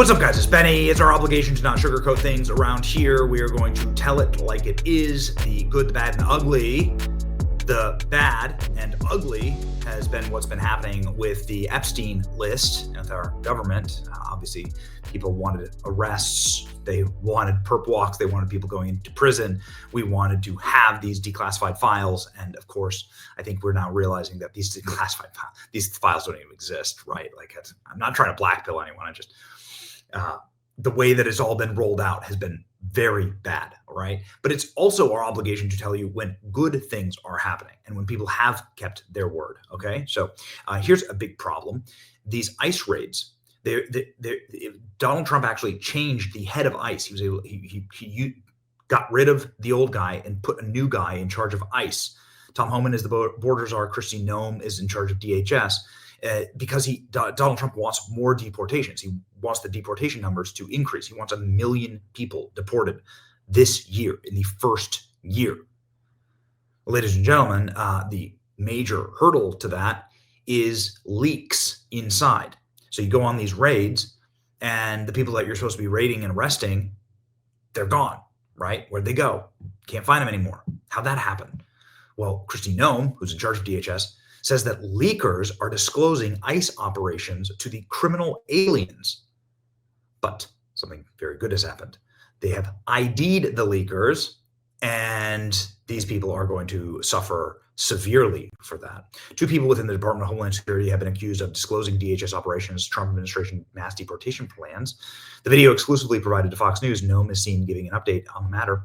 What's up, guys? It's Benny. It's our obligation to not sugarcoat things around here. We are going to tell it like it is. The good, the bad, and the ugly. The bad and ugly has been what's been happening with the Epstein list with our government. Obviously, people wanted arrests. They wanted perp walks. They wanted people going into prison. We wanted to have these declassified files. And of course, I think we're now realizing that these declassified files, these files don't even exist, right? Like, I'm not trying to blackpill anyone. I just, the way that it's all been rolled out has been very bad, right? But it's also our obligation to tell you when good things are happening and when people have kept their word, okay? So here's a big problem. These ICE raids, Donald Trump actually changed the head of ICE. He got rid of the old guy and put a new guy in charge of ICE. Tom Homan is the border czar. Kristi Noem is in charge of DHS. Because Donald Trump wants more deportations. He wants the deportation numbers to increase. He wants 1 million people deported this year, in the first year. Ladies and gentlemen, the major hurdle to that is leaks inside. So you go on these raids, and the people that you're supposed to be raiding and arresting, they're gone, right? Where'd they go? Can't find them anymore. How'd that happen? Well, Kristi Noem, who's in charge of DHS, says that leakers are disclosing ICE operations to the criminal aliens. But something very good has happened. They have ID'd the leakers, and these people are going to suffer severely for that. 2 people within the Department of Homeland Security have been accused of disclosing DHS operations, Trump administration mass deportation plans. The video exclusively provided to Fox News. Noem is seen giving an update on the matter.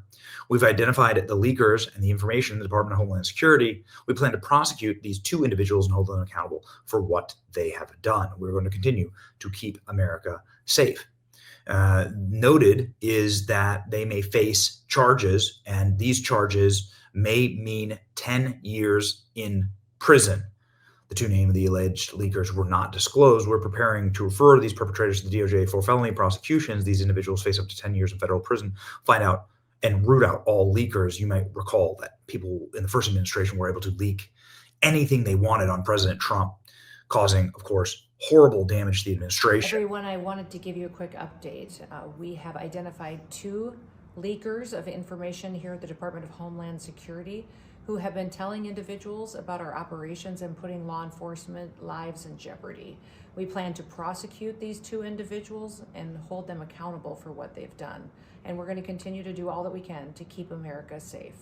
We've identified the leakers and the information in the Department of Homeland Security. We plan to prosecute these 2 individuals and hold them accountable for what they have done. We're going to continue to keep America safe. Noted is that they may face charges, and these charges may mean 10 years in prison. The 2 names of the alleged leakers were not disclosed. We're preparing to refer these perpetrators to the DOJ for felony prosecutions. These individuals face up to 10 years in federal prison. Find out and root out all leakers. You might recall that people in the first administration were able to leak anything they wanted on President Trump, causing, of course, horrible damage to the administration. Everyone, I wanted to give you a quick update. We have identified 2 leakers of information here at the Department of Homeland Security who have been telling individuals about our operations and putting law enforcement lives in jeopardy. We plan to prosecute these 2 individuals and hold them accountable for what they've done. And we're going to continue to do all that we can to keep America safe.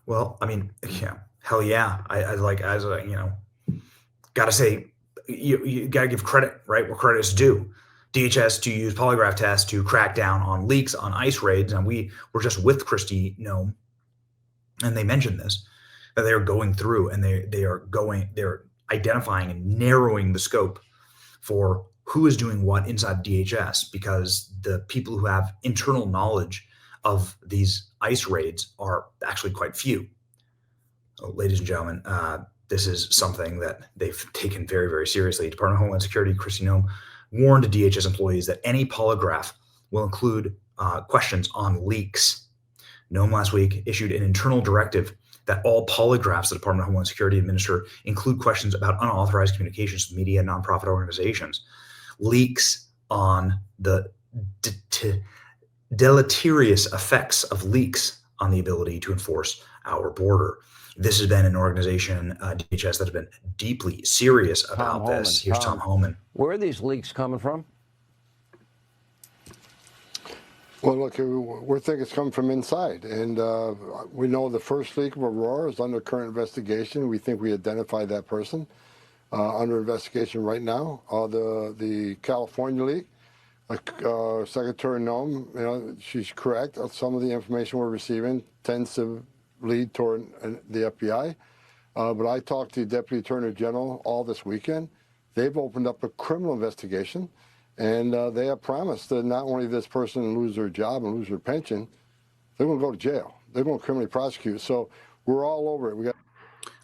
Well, I mean, yeah, hell yeah. I like, as a, gotta say, you gotta give credit, right, where credit is due. DHS to use polygraph tests to crack down on leaks on ICE raids. And we were just with Kristi Noem, and they mentioned this, that they're going through and they're identifying and narrowing the scope for who is doing what inside DHS, because the people who have internal knowledge of these ICE raids are actually quite few. Ladies and gentlemen, this is something that they've taken very, very seriously. Department of Homeland Security, Kristi Noem, warned DHS employees that any polygraph will include questions on leaks. Noem last week issued an internal directive that all polygraphs the Department of Homeland Security administer include questions about unauthorized communications with media and nonprofit organizations. Leaks on the deleterious effects of leaks on the ability to enforce our border. This has been an organization, DHS, that has been deeply serious about this. Here's Tom Homan. Where are these leaks coming from? Well, look, we think it's coming from inside. And we know the first leak of Aurora is under current investigation. We think we identified that person under investigation right now. The California leak, Secretary Noem, she's correct. Some of the information we're receiving tends to lead toward the FBI. But I talked to the Deputy Attorney General all this weekend. They've opened up a criminal investigation, and they have promised that not only this person lose their job and lose their pension, they're going to go to jail. They're going to criminally prosecute. So we're all over it.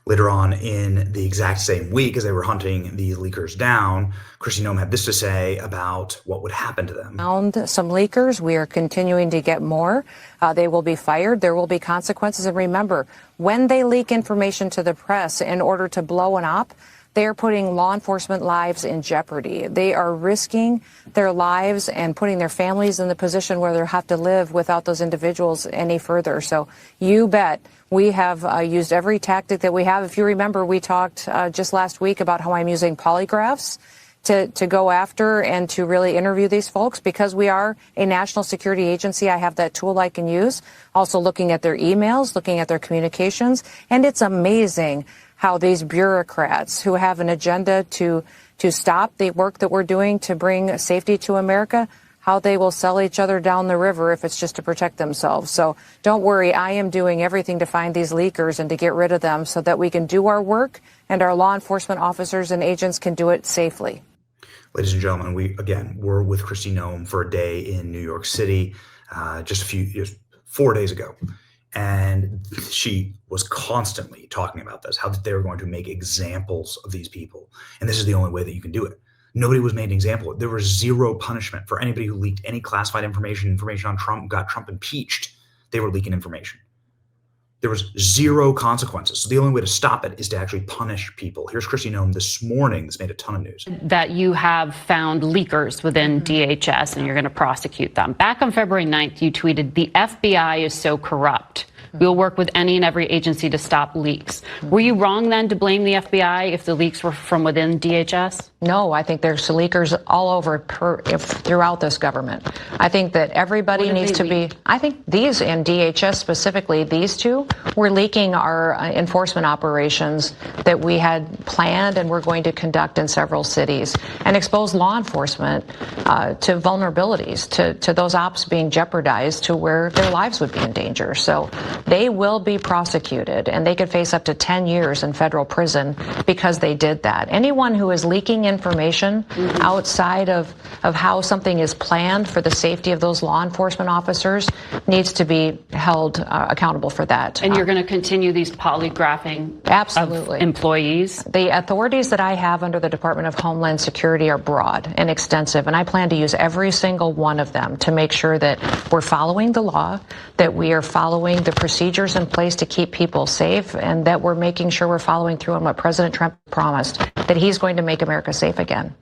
Later on in the exact same week, as they were hunting these leakers down, Kristi Noem had this to say about what would happen to them. Found some leakers. We are continuing to get more. They will be fired. There will be consequences. And remember, when they leak information to the press in order to blow an op, they are putting law enforcement lives in jeopardy. They are risking their lives and putting their families in the position where they'll have to live without those individuals any further. So you bet we have used every tactic that we have. If you remember, we talked just last week about how I'm using polygraphs to go after and to really interview these folks. Because we are a national security agency, I have that tool I can use. Also looking at their emails, looking at their communications. And it's amazing how these bureaucrats who have an agenda to stop the work that we're doing to bring safety to America, how they will sell each other down the river if it's just to protect themselves. So don't worry, I am doing everything to find these leakers and to get rid of them so that we can do our work and our law enforcement officers and agents can do it safely. Ladies and gentlemen, we're with Kristi Noem for a day in New York City just 4 days ago. And she was constantly talking about this, how they were going to make examples of these people. And this is the only way that you can do it. Nobody was made an example. There was zero punishment for anybody who leaked any classified information on Trump, got Trump impeached. They were leaking information. There was zero consequences. So the only way to stop it is to actually punish people. Here's Kristi Noem this morning. This made a ton of news. That you have found leakers within DHS and you're going to prosecute them. Back on February 9th, you tweeted, "The FBI is so corrupt. We'll work with any and every agency to stop leaks." Were you wrong then to blame the FBI if the leaks were from within DHS? No, I think there's leakers all over throughout this government. I think that everybody needs to be, I think these in DHS specifically, these two, were leaking our enforcement operations that we had planned and we're going to conduct in several cities and expose law enforcement to vulnerabilities, to those ops being jeopardized to where their lives would be in danger. So they will be prosecuted and they could face up to 10 years in federal prison because they did that. Anyone who is leaking information outside of how something is planned for the safety of those law enforcement officers needs to be held accountable for that. And you're going to continue these polygraphing Absolutely. of employees? The authorities that I have under the Department of Homeland Security are broad and extensive, and I plan to use every single one of them to make sure that we're following the law, that we are following the procedures in place to keep people safe, and that we're making sure we're following through on what President Trump promised, that he's going to make America safe again.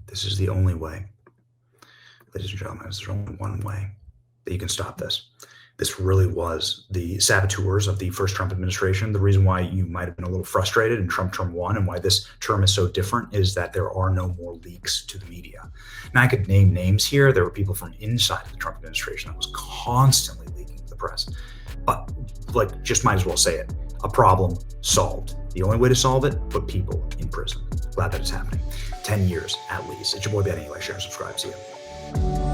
This is the only way. Ladies and gentlemen, there's only one way that you can stop this. This really was the saboteurs of the first Trump administration. The reason why you might have been a little frustrated in Trump term 1 and why this term is so different is that there are no more leaks to the media. Now, I could name names here. There were people from inside of the Trump administration that was constantly leaking to the press. But just might as well say it. A problem solved. The only way to solve it, put people in prison. Glad that it's happening. 10 years at least. It's your boy, Ben. Anyway, share and subscribe. See you.